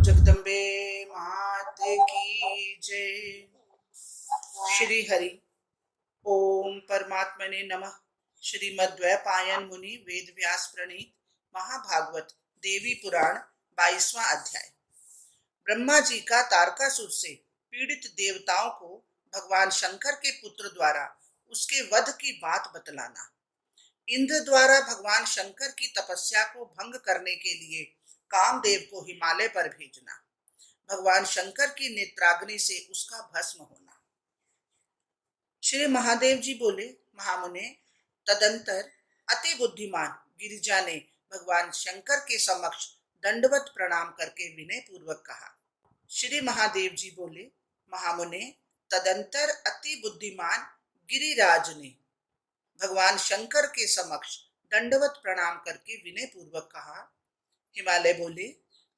जगदम्बे मात की जय। श्री हरि ओम परमात्मने नमः। श्रीमद्वैपायन मुनि वेद व्यास प्रणीत महाभागवत देवी पुराण 22वां अध्याय। ब्रह्मा जी का तारकासुर से पीड़ित देवताओं को भगवान शंकर के पुत्र द्वारा उसके वध की बात बतलाना। इंद्र द्वारा भगवान शंकर की तपस्या को भंग करने के लिए कामदेव को हिमालय पर भेजना। भगवान शंकर की नेत्राग्नि से उसका भस्म होना। श्री महादेव जी बोले, महामुने, तदंतर अति बुद्धिमान गिरिजा ने भगवान शंकर के समक्ष दंडवत प्रणाम करके विनय पूर्वक कहा। श्री महादेव जी बोले, महामुने, तदंतर अति बुद्धिमान गिरिराज ने भगवान शंकर के समक्ष दंडवत प्रणाम करके विनय पूर्वक कहा। हिमालय बोले,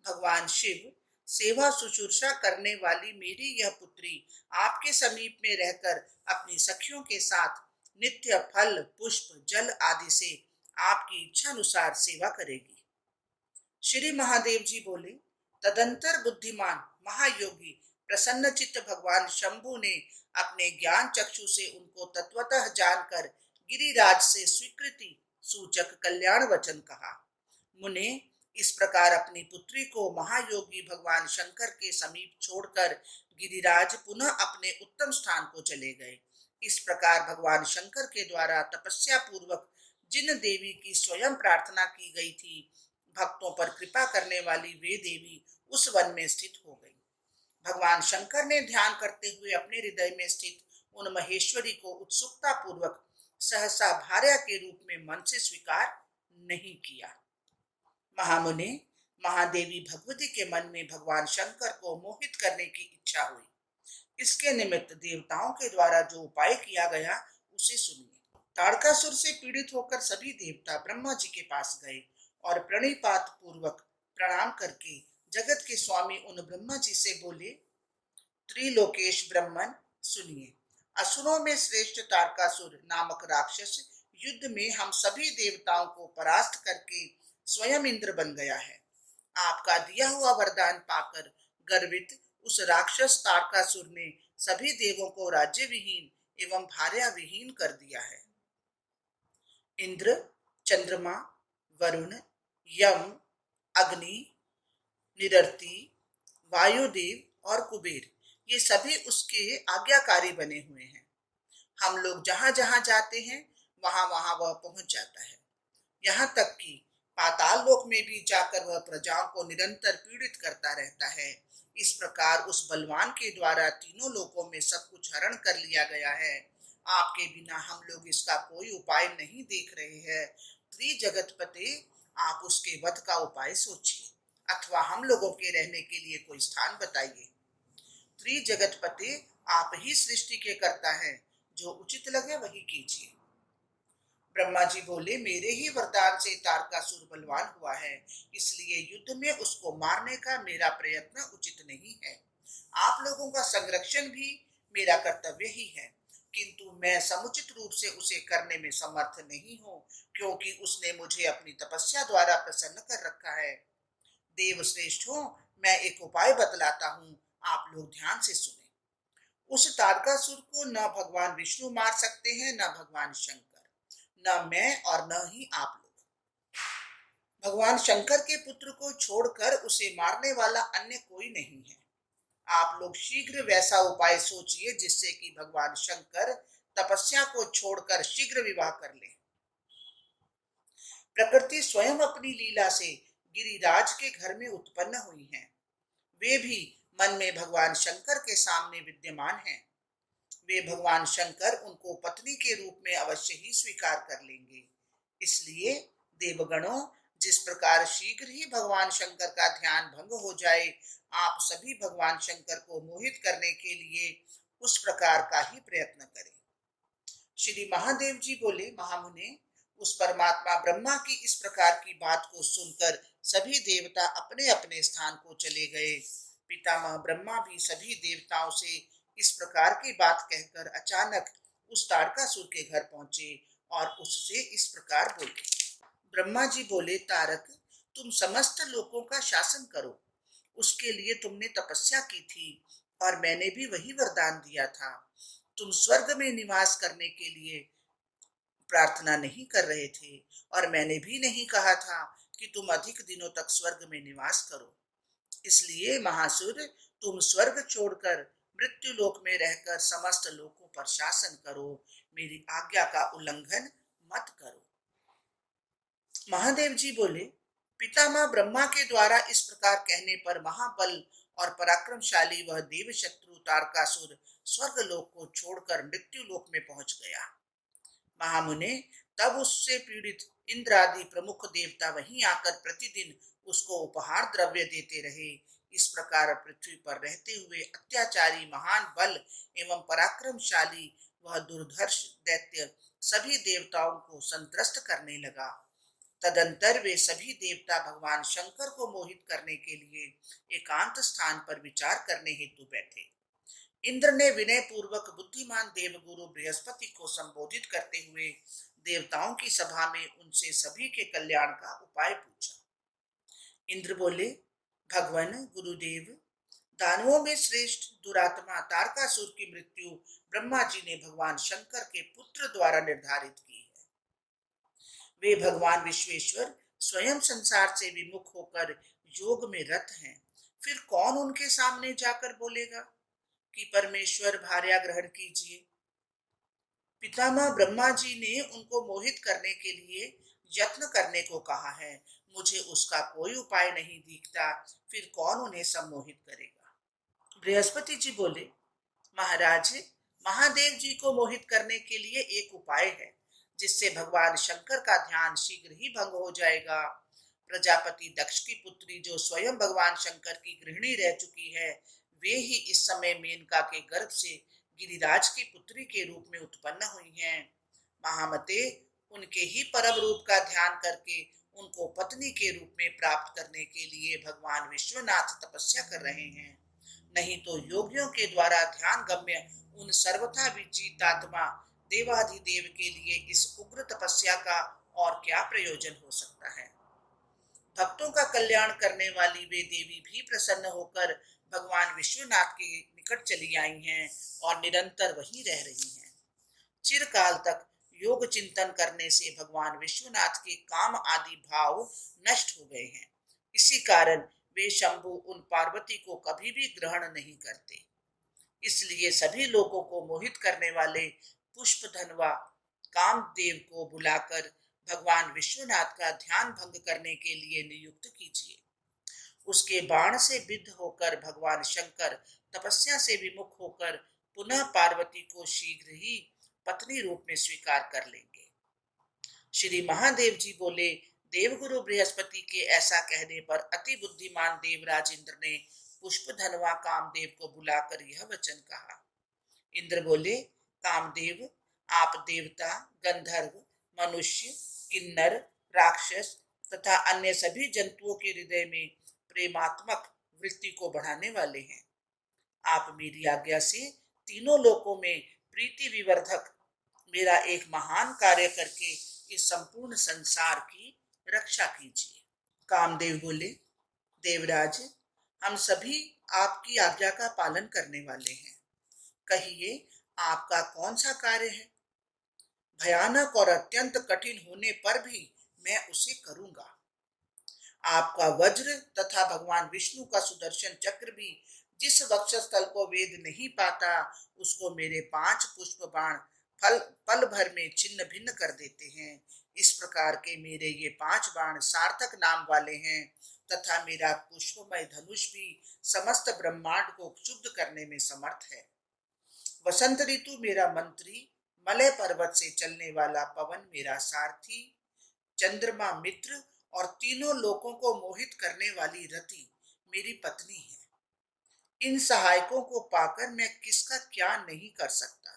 भगवान शिव, सेवा शुश्रूषा करने वाली मेरी यह पुत्री आपके समीप में रहकर अपनी सखियों के साथ नित्य फल पुष्प जल आदि से आपकी इच्छा अनुसार सेवा करेगी। श्री महादेव जी बोले, तदंतर बुद्धिमान महायोगी प्रसन्नचित्त भगवान शंभु ने अपने ज्ञान चक्षु से उनको तत्वतः जानकर गिरिराज से स्वीकृति सूचक कल्याण वचन कहा। मुने, इस प्रकार अपनी पुत्री को महायोगी भगवान शंकर के समीप छोड़कर गिरिराज पुनः अपने उत्तम स्थान को चले गए। इस प्रकार भगवान शंकर के द्वारा तपस्या पूर्वक जिन देवी की स्वयं प्रार्थना की गई थी, भक्तों पर कृपा करने वाली वे देवी उस वन में स्थित हो गई। भगवान शंकर ने ध्यान करते हुए अपने हृदय में स्थित उन महेश्वरी को उत्सुकता पूर्वक सहसा भार्या के रूप में मन से स्वीकार नहीं किया। महामुने, महादेवी भगवती के मन में भगवान शंकर को मोहित करने की इच्छा हुई। इसके निमित्त देवताओं के द्वारा जो उपाय किया गया उसे सुनिए। तारकासुर से पीड़ित होकर सभी देवता ब्रह्मा जी के पास गए और प्रणिपात पूर्वक प्रणाम करके जगत के स्वामी उन ब्रह्मा जी से बोले, त्रिलोकेश ब्रह्मन, सुनिए। असुरों में श्रेष्ठ तारकासुर नामक राक्षस युद्ध में हम सभी देवताओं को परास्त करके स्वयं इंद्र बन गया है। आपका दिया हुआ वरदान पाकर गर्वित उस राक्षस तारकासुर ने सभी देवों को राज्य विहीन एवं भार्या विहीन कर दिया है। इंद्र, चंद्रमा, वरुण, यम, अग्नि, निरर्ती, वायुदेव और कुबेर, ये सभी उसके आज्ञाकारी बने हुए हैं। हम लोग जहां जहां जाते हैं वहां वहां वह पहुंच जाता है। यहाँ तक कि पाताल लोक में भी जाकर वह प्रजाओं को निरंतर पीड़ित करता रहता है। इस प्रकार उस बलवान के द्वारा तीनों लोकों में सब कुछ हरण कर लिया गया है। आपके बिना हम लोग इसका कोई उपाय नहीं देख रहे हैं। त्रिजगतपते, आप उसके वध का उपाय सोचिए अथवा हम लोगों के रहने के लिए कोई स्थान बताइए। त्रिजगतपते, आप ही सृष्टि के कर्ता हैं, जो उचित लगे वही कीजिए। ब्रह्मा जी बोले, मेरे ही वरदान से तारकासुर बलवान हुआ है, इसलिए युद्ध में उसको मारने का मेरा प्रयत्न उचित नहीं है। आप लोगों का संरक्षण भी मेरा कर्तव्य ही है, किंतु मैं समुचित रूप से उसे करने में समर्थ नहीं हूँ, क्योंकि उसने मुझे अपनी तपस्या द्वारा प्रसन्न कर रखा है। देव श्रेष्ठों, मैं एक उपाय बतलाता हूँ, आप लोग ध्यान से सुने। उस तारकासुर को न भगवान विष्णु मार सकते हैं, न भगवान शंकर, न मैं और न ही आप लोग। भगवान शंकर के पुत्र को छोड़कर उसे मारने वाला अन्य कोई नहीं है। आप लोग शीघ्र वैसा उपाय सोचिए जिससे कि भगवान शंकर तपस्या को छोड़कर शीघ्र विवाह कर ले। प्रकृति स्वयं अपनी लीला से गिरिराज के घर में उत्पन्न हुई है। वे भी मन में भगवान शंकर के सामने विद्यमान हैं। वे भगवान शंकर उनको पत्नी के रूप में अवश्य ही स्वीकार कर लेंगे। इसलिए देवगणों, जिस प्रकार शीघ्र ही भगवान शंकर का ध्यान भंग हो जाए, आप सभी भगवान शंकर को मोहित करने के लिए उस प्रकार का ही प्रयत्न करें। श्री महादेव जी बोले, महामुने, उस परमात्मा ब्रह्मा की इस प्रकार की बात को सुनकर सभी देवता अपने अपने स्थान को चले गए। पितामह ब्रह्मा भी सभी देवताओं से इस प्रकार की बात कहकर अचानक उस तारकासुर के घर पहुंचे और उससे इस प्रकार बोले। ब्रह्मा जी बोले, तारक, तुम समस्त लोकों का शासन करो। उसके लिए तुमने तपस्या की थी और मैंने भी वही वरदान दिया था। तुम स्वर्ग में निवास करने के लिए प्रार्थना नहीं कर रहे थे और मैंने भी नहीं कहा था कि तुम अधिक दिनों तक स्वर्ग में निवास करो। इसलिए महासुर, तुम स्वर्ग छोड़कर मृत्यु लोक में रहकर समस्त लोकों पर शासन करो। मेरी आज्ञा का उल्लंघन मत करो। महादेव जी बोले, पितामह ब्रह्मा के द्वारा इस प्रकार कहने पर महाबल और पराक्रमशाली वह देव शत्रु तारकासुर स्वर्ग लोक को छोड़कर मृत्यु लोक में पहुंच गया। महामुने, तब उससे पीड़ित इंद्र आदि प्रमुख देवता वहीं आकर प्रतिदिन उसको उपहार द्रव्य देते रहे। इस प्रकार पृथ्वी पर रहते हुए अत्याचारी महान बल एवं पराक्रमशाली वह दुर्धर्ष दैत्य सभी देवताओं को संत्रस्त करने लगा। तदंतर वे सभी देवता भगवान शंकर को मोहित करने के लिए एकांत स्थान पर विचार करने हेतु बैठे। इंद्र ने विनय पूर्वक बुद्धिमान देवगुरु बृहस्पति को संबोधित करते हुए देवताओं की सभा में उनसे सभी के कल्याण का उपाय पूछा। इंद्र बोले, भगवान गुरुदेव, दानवों में श्रेष्ठ दुरात्मा तारकासुर की मृत्यु ब्रह्मा जी ने भगवान शंकर के पुत्र द्वारा निर्धारित की है। वे भगवान विश्वेश्वर स्वयं संसार से विमुख होकर योग में रत हैं। फिर कौन उनके सामने जाकर बोलेगा कि परमेश्वर भार्या ग्रहण कीजिए। पितामह ब्रह्मा जी ने उनको मोहित करने के लिए यत्न करने को कहा है। मुझे उसका कोई उपाय नहीं दिखता, फिर कौन उन्हें सम्मोहित करेगा। बृहस्पति जी बोले, महाराज, महादेव जी को मोहित करने के लिए एक उपाय है जिससे भगवान शंकर का ध्यान शीघ्र ही भंग हो जाएगा। प्रजापति दक्ष की पुत्री जो स्वयं भगवान शंकर की गृहिणी रह चुकी है, वे ही इस समय मेनका के गर्भ से गिरिराज की पुत्री के रूप में उत्पन्न हुई हैं। महामते, उनके ही परम रूप का ध्यान करके उनको पत्नी के रूप में प्राप्त करने के लिए भगवान विश्वनाथ तपस्या कर रहे हैं। नहीं तो योगियों के द्वारा ध्यान गम्य उन सर्वथा विजित आत्मा देवाधिदेव के लिए इस उग्र तपस्या का और क्या प्रयोजन हो सकता है। भक्तों का कल्याण करने वाली वे देवी भी प्रसन्न होकर भगवान विश्वनाथ के निकट चली आई हैं और निरंतर वहीं रह रही हैं। चिरकाल तक योग चिंतन करने से भगवान विश्वनाथ के काम आदि भाव नष्ट हो गए हैं। इसी कारण वे शंभु उन पार्वती को कभी भी ग्रहण नहीं करते। इसलिए सभी लोगों को मोहित करने वाले पुष्पधनवा कामदेव को बुलाकर भगवान विश्वनाथ का ध्यान भंग करने के लिए नियुक्त कीजिए। उसके बाण से विद्ध होकर भगवान शंकर तपस्या से विमुख होकर पुनः पार्वती को शीघ्र ही पत्नी रूप में स्वीकार कर लेंगे। श्री महादेव जी बोले, देवगुरु बृहस्पति के ऐसा कहने पर अति बुद्धिमान देवराज इंद्र ने पुष्पधनवा कामदेव को बुलाकर यह वचन कहा। इंद्र बोले, कामदेव, आप देवता, गंधर्व, मनुष्य, किन्नर, राक्षस तथा अन्य सभी जंतुओं के हृदय में प्रेमात्मक वृत्ति को बढ़ाने वाले हैं। आप मेरी आज्ञा से तीनों लोकों में प्रीति विवर्धक मेरा एक महान कार्य करके इस संपूर्ण संसार की रक्षा कीजिए। कामदेव बोले, देवराज, हम सभी आपकी आज्ञा का पालन करने वाले हैं। कहिए, आपका कौन सा कार्य है? भयानक और अत्यंत कठिन होने पर भी मैं उसे करूंगा। आपका वज्र तथा भगवान विष्णु का सुदर्शन चक्र भी जिस वक्षस्थल को वेद नहीं पाता, उसको मेरे 5 पुष्प बाण पल भर में छिन्न भिन्न कर देते हैं। इस प्रकार के मेरे ये 5 बाण सार्थक नाम वाले हैं तथा मेरा पुष्पमय धनुष भी समस्त ब्रह्मांड को क्षुब्ध करने में समर्थ है। वसंत ऋतु मेरा मंत्री, मलय पर्वत से चलने वाला पवन मेरा सारथी, चंद्रमा मित्र और तीनों लोकों को मोहित करने वाली रति मेरी पत्नी है। इन सहायकों को पाकर मैं किसका क्या नहीं कर सकता।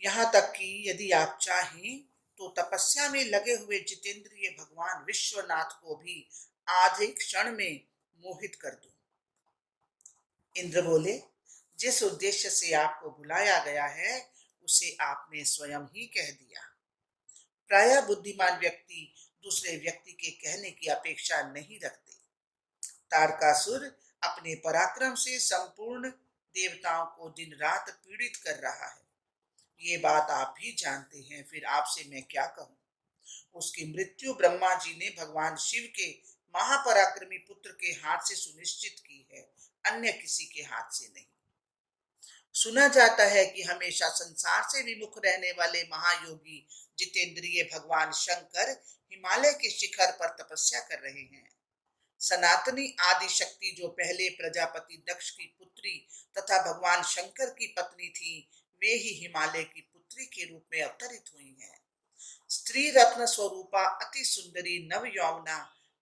यहाँ तक कि यदि आप चाहें तो तपस्या में लगे हुए जितेंद्रिय भगवान विश्वनाथ को भी आधे क्षण में मोहित कर दूं। इंद्र बोले, जिस उद्देश्य से आपको बुलाया गया है उसे आपने स्वयं ही कह दिया। प्रायः बुद्धिमान व्यक्ति दूसरे व्यक्ति के कहने की अपेक्षा नहीं रखते। तारकासुर अपने पराक्रम से संपूर्ण देवताओं को दिन रात पीड़ित कर रहा है। ये बात आप भी जानते हैं, फिर आपसे मैं क्या कहूं। उसकी मृत्यु ब्रह्मा जी ने भगवान शिव के महापराक्रमी पुत्र के हाथ से सुनिश्चित की है, अन्य किसी के हाथ से नहीं। सुना जाता है कि हमेशा संसार से विमुख रहने वाले महायोगी जितेंद्रिय भगवान शंकर हिमालय के शिखर पर तपस्या कर रहे हैं। सनातनी आदि शक्ति जो पहले प्रजापति दक्ष की पुत्री तथा भगवान शंकर की पत्नी थी, वे ही हिमालय की पुत्री के रूप में अवतरित हुई हैं। स्त्री रत्न स्वरूपा अति सुंदरी नव यौवना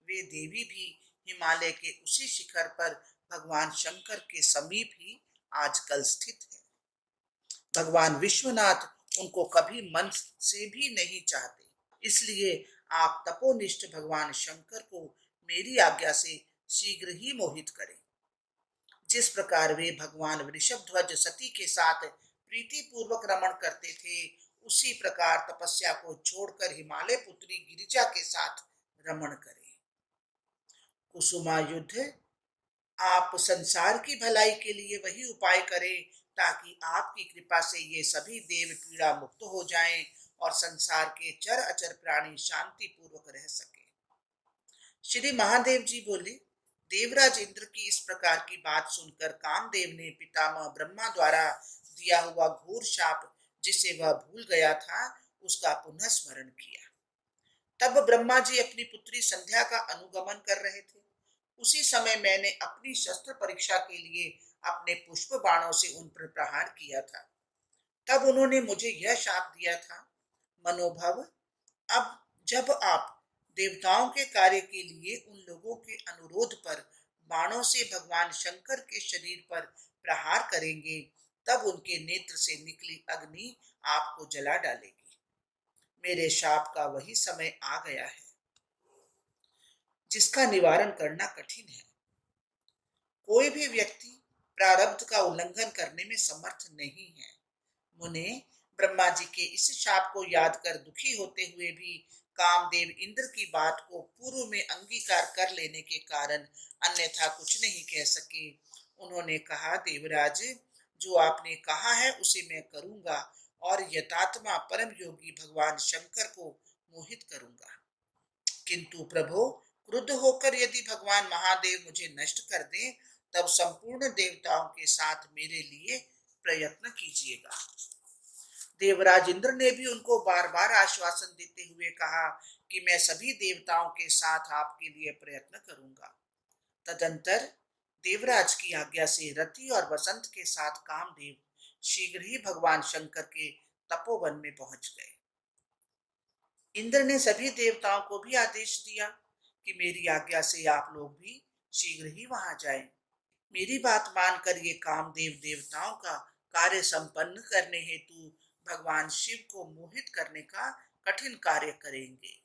वे देवी भी हिमालय के उसी शिखर पर भगवान शंकर के समीप ही आजकल स्थित है। भगवान विश्वनाथ उनको कभी मन से भी नहीं चाहते, इसलिए आप तपोनिष्ठ भगवान शंकर को मेरी आज्ञा से शीघ्र ही मोहित करें। जिस प्रकार वे भगवान वृषभध्वज सती के साथ प्रीति पूर्वक रमण करते थे, उसी प्रकार तपस्या को छोड़कर हिमालय पुत्री गिरिजा के साथ रमण करें। कुसुमा युद्ध, आप संसार की भलाई के लिए वही उपाय करें ताकि आपकी कृपा से ये सभी देव पीड़ा मुक्त हो जाएं और संसार के चर अचर प्राणी शांति पूर्वक रह सके। श्री महादेव जी बोले, देवराज इंद्र की इस प्रकार की बात सुनकर कामदेव ने पितामह ब्रह्मा द्वारा दिया हुआ घोर शाप, जिसे वह भूल गया था, उसका पुनः स्मरण किया। तब ब्रह्मा जी अपनी पुत्री संध्या का अनुगमन कर रहे थे। उसी समय मैंने अपनी शस्त्र परीक्षा के लिए अपने पुष्प बाणों से उन पर प्रहार किया था। तब उन्होंने मुझे यह शाप दिया था, मनोभव, अब जब आप देवताओं के कार्य के लिए उन लोगों के अनुरोध पर बाणों से भगवान शंकर के शरीर पर प्रहार करेंगे, तब उनके नेत्र से निकली अग्नि आपको जला डालेगी। मेरे शाप का वही समय आ गया है जिसका निवारण करना कठिन है। कोई भी व्यक्ति प्रारब्ध का उल्लंघन करने में समर्थ नहीं है। मुने, ब्रह्मा जी के इस शाप को याद कर दुखी होते हुए भी कामदेव इंद्र की बात को पूर्व में अंगीकार कर लेने के कारण अन्यथा कुछ नहीं कह सके। उन्होंने कहा, देवराज, जो आपने कहा है उसे मैं करूंगा और यथात्मा परम योगी भगवान शंकर को मोहित करूंगा। किंतु प्रभो, क्रुद्ध होकर यदि भगवान महादेव मुझे नष्ट कर दें, तब संपूर्ण देवताओं के साथ मेरे लिए प्रयत्न कीजिएगा। देवराज इंद्र ने भी उनको बार बार आश्वासन देते हुए कहा कि मैं सभी देवताओं के साथ आपके लिए प्रयत्न करूंगा। तदंतर देवराज की आज्ञा से रति और वसंत के साथ कामदेव शीघ्र ही भगवान शंकर के तपोवन में पहुंच गए। इंद्र ने सभी देवताओं को भी आदेश दिया कि मेरी आज्ञा से आप लोग भी शीघ्र ही वहां जाएं। मेरी बात मानकर ये कामदेव देवताओं का कार्य संपन्न करने हेतु भगवान शिव को मोहित करने का कठिन कार्य करेंगे।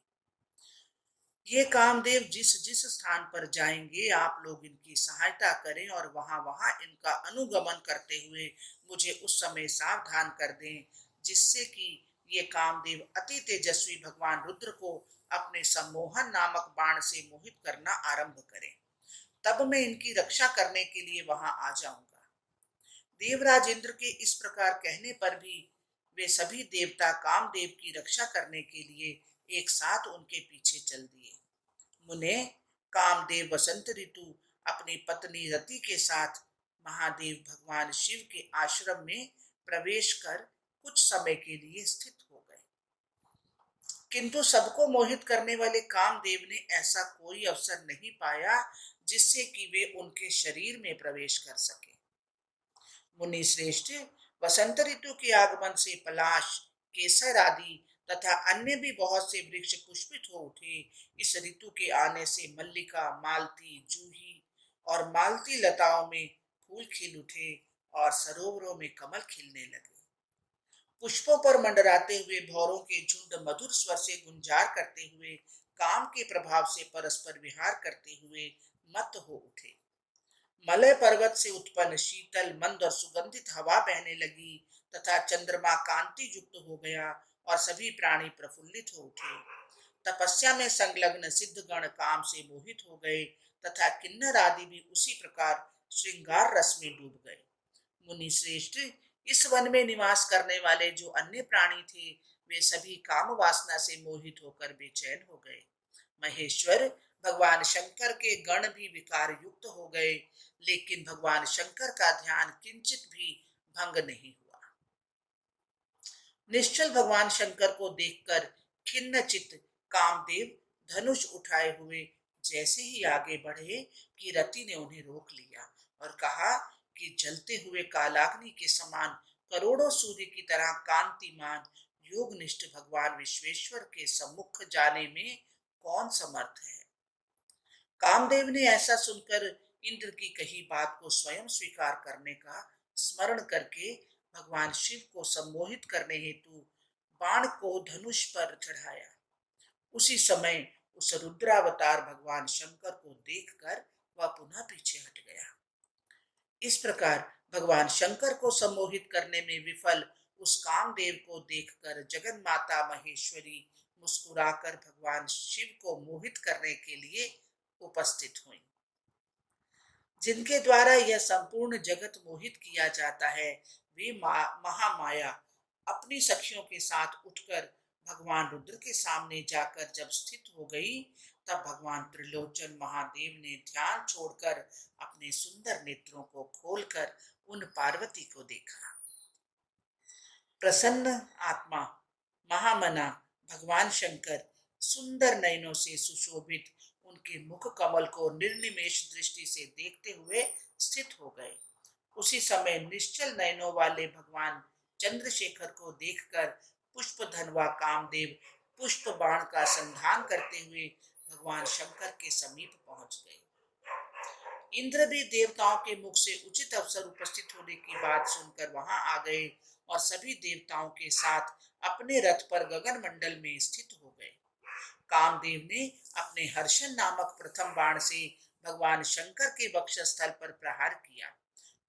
ये कामदेव जिस जिस स्थान पर जाएंगे, आप लोग इनकी सहायता करें और वहां वहां इनका अनुगमन करते हुए मुझे उस समय सावधान कर दें, जिससे कि ये कामदेव अति तेजस्वी भगवान रुद्र को अपने सम्मोहन नामक बाण से मोहित करना आरंभ करें। तब मैं इनकी रक्षा करने के लिए वहां आ जाऊंगा। देवराज इंद्र के इस प्रकार कहने पर भी वे सभी देवता कामदेव की रक्षा करने के लिए एक साथ उनके पीछे चल दिए। मुने, कामदेव वसंत ऋतु अपनी पत्नी रति के साथ महादेव भगवान शिव के आश्रम में प्रवेश कर कुछ समय के लिए स्थित हो गए। किंतु सबको मोहित करने वाले कामदेव ने ऐसा कोई अवसर नहीं पाया जिससे कि वे उनके शरीर में प्रवेश कर सके। मुनि श्रेष्ठ, वसंत ऋतु के आगमन से पलाश, केसर आदि तथा अन्य भी बहुत से वृक्ष पुष्पित हो उठे। इस ऋतु के आने से मल्लिका, मालती, जूही और मालती लताओं में फूल खिल उठे और सरोवरों में कमल खिलने लगे। पुष्पों पर मंडराते हुए भौरों के झुंड मधुर स्वर से गुंजार करते हुए काम के प्रभाव से परस्पर विहार करते हुए मत हो उठे। मलय पर्वत से उत्पन्न शीतल, मंद और सुगंधित हवा बहने लगी तथा चंद्रमा कांति युक्त हो गया और सभी प्राणी प्रफुल्लित हो उठे। तपस्या में संलग्न सिद्धगण काम से मोहित हो गए तथा किन्नर आदि भी उसी प्रकार श्रृंगार रस में डूब गए। मुनि श्रेष्ठ, इस वन में निवास करने वाले जो अन्य प्राणी थे वे सभी काम वासना से मोहित होकर बेचैन हो गए। महेश्वर भगवान शंकर के गण भी विकार युक्त हो गए, लेकिन भगवान शंकर का ध्यान किंचित भी भंग नहीं हुआ। निश्चल भगवान शंकर को देखकर खिन्न चित्त कामदेव धनुष उठाए हुए जैसे ही आगे बढ़े कि रति ने उन्हें रोक लिया और कहा कि जलते हुए कालाग्नि के समान करोड़ों सूर्य की तरह कांतिमान योगनिष्ठ भगवान विश्वेश्वर के सम्मुख जाने में कौन समर्थ है। कामदेव ने ऐसा सुनकर इंद्र की कही बात को स्वयं स्वीकार करने का स्मरण करके भगवान शिव को सम्मोहित करने हेतु बाण को धनुष पर चढ़ाया। उसी समय उस रुद्रावतार भगवान शंकर को देखकर वह पुनः पीछे हट गया। इस प्रकार भगवान शंकर को सम्मोहित करने में विफल उस कामदेव को देखकर जगन माता महेश्वरी मुस्कुराकर भगवान शिव को मोहित करने के लिए उपस्थित हुई। जिनके द्वारा यह संपूर्ण जगत मोहित किया जाता है वे महामाया अपनी सखियों के साथ उठकर भगवान रुद्र के सामने जाकर जब स्थित हो गई, तब भगवान त्रिलोचन महादेव ने ध्यान छोड़कर अपने सुंदर नेत्रों को खोलकर उन पार्वती को देखा। प्रसन्न आत्मा महामना भगवान शंकर सुंदर नयनों से सुशोभित उनके मुख कमल को निर्निमेष दृष्टि से देखते हुए स्थित हो गए। उसी समय निश्चल नयनों वाले भगवान चंद्रशेखर को देखकर पुष्प धनवा कामदेव पुष्प बाण का संधान करते हुए भगवान शंकर के समीप पहुंच गए। इंद्र भी देवताओं के मुख से उचित अवसर उपस्थित होने की बात सुनकर वहां आ गए और सभी देवताओं के साथ अपने रथ पर गगन मंडल में स्थित हो गए। कामदेव ने अपने हर्षण नामक प्रथम बाण से भगवान शंकर के वक्षस्थल पर प्रहार किया।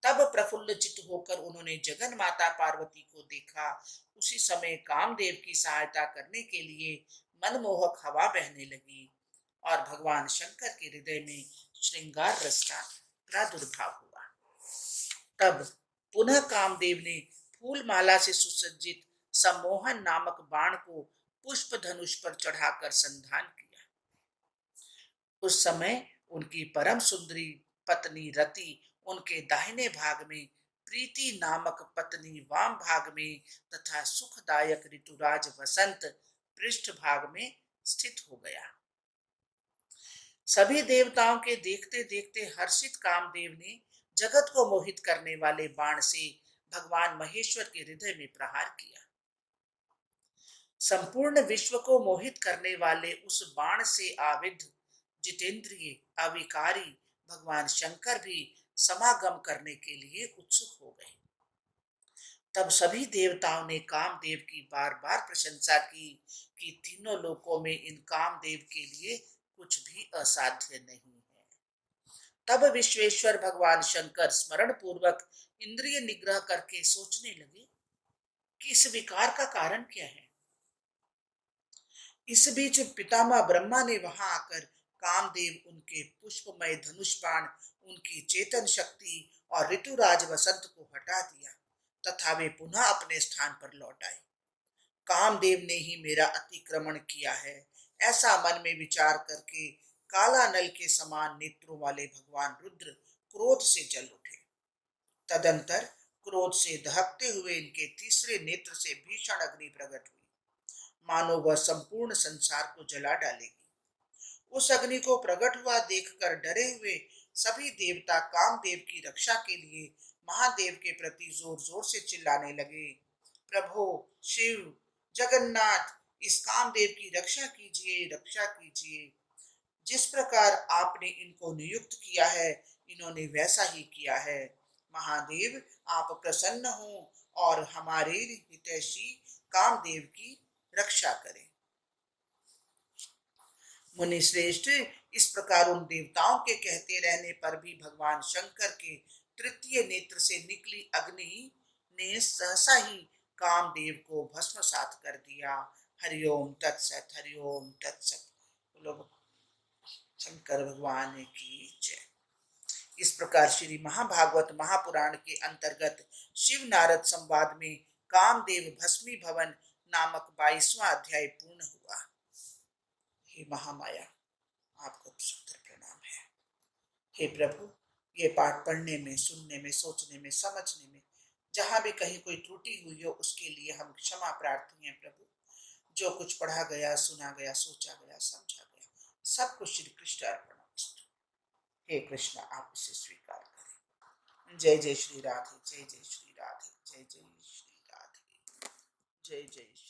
तब प्रफुल्लचित होकर उन्होंने जगन माता पार्वती को देखा। उसी समय कामदेव की सहायता करने के लिए मनमोहक हवा बहने लगी और भगवान शंकर के हृदय में श्रृंगार रस का प्रादुर्भाव हुआ। तब पुनः कामदेव ने फूल माला से सुसज्जित सम्मोहन नामक बाण को पुष्प धनुष पर चढ़ाकर संधान किया। उस समय उनकी परम सुंदरी पत्नी रति उनके दाहिने भाग में, प्रीति नामक पत्नी वाम भाग में तथा सुखदायक ऋतुराज वसंत पृष्ठ भाग में स्थित हो गया। सभी देवताओं के देखते देखते हर्षित कामदेव ने जगत को मोहित करने वाले बाण से भगवान महेश्वर के हृदय में प्रहार किया। संपूर्ण विश्व को मोहित करने वाले उस बाण से आविद्ध जितेंद्रिय अविकारी भगवान शंकर भी समागम करने के लिए उत्सुक हो गए। तब सभी देवताओं ने कामदेव की बार बार प्रशंसा की कि तीनों लोकों में इन कामदेव के लिए कुछ भी असाध्य नहीं है। तब विश्वेश्वर भगवान शंकर स्मरण पूर्वक इंद्रिय निग्रह करके सोचने लगे कि इस विकार का कारण क्या है। इस बीच पितामह ब्रह्मा ने वहां आकर कामदेव, उनके पुष्पमय धनुष बाण, उनकी चेतन शक्ति और ऋतुराज वसंत को हटा दिया तथा वे पुनः अपने स्थान पर लौट आए। कामदेव ने ही मेरा अतिक्रमण किया है, ऐसा मन में विचार करके काला नल के समान नेत्रों वाले भगवान रुद्र क्रोध से जल उठे। तदंतर क्रोध से दहकते हुए इनके तीसरे नेत्र से भीषण अग्नि प्रकट हुई, मानो वह संपूर्ण संसार को जला डालेगी। उस अग्नि को प्रकट हुआ देखकर डरे हुए सभी देवता कामदेव की रक्षा के लिए महादेव के प्रति जोर जोर से चिल्लाने लगे, प्रभो शिव जगन्नाथ, इस कामदेव की रक्षा कीजिए, रक्षा कीजिए। जिस प्रकार आपने इनको नियुक्त किया है, इन्होंने वैसा ही किया है। महादेव आप प्रसन्न हो और हमारे हितैषी कामदेव की रक्षा करें। मुनि श्रेष्ठ, इस प्रकार उन देवताओं के कहते रहने पर भी भगवान शंकर के तृतीय नेत्र से निकली अग्नि ने सहसा ही कामदेव को भस्मसात कर दिया हरिओम तत्सत, हरिओम तत्सत। बोलो शंकर भगवान की जय। इस प्रकार श्री महाभागवत महापुराण के अंतर्गत शिव नारद संवाद में कामदेव भस्मी भवन नामक 22वां अध्याय पूर्ण हुआ। हे महामाया, आपको सुंदर प्रणाम है। हे प्रभु, ये पाठ पढ़ने में, सुनने में, सोचने में, समझने में जहां भी कहीं कोई त्रुटि हुई हो उसके लिए हम क्षमा प्रार्थी हैं प्रभु। जो कुछ पढ़ा गया, सुना गया, सोचा गया, समझा गया, सब कुछ श्री कृष्ण अर्पणमस्तु। हे कृष्ण, आप इसे स्वीकार करें। जय जय श्री राधे, जय जय श्री राधे, जय जय श्री राधे, जय जय।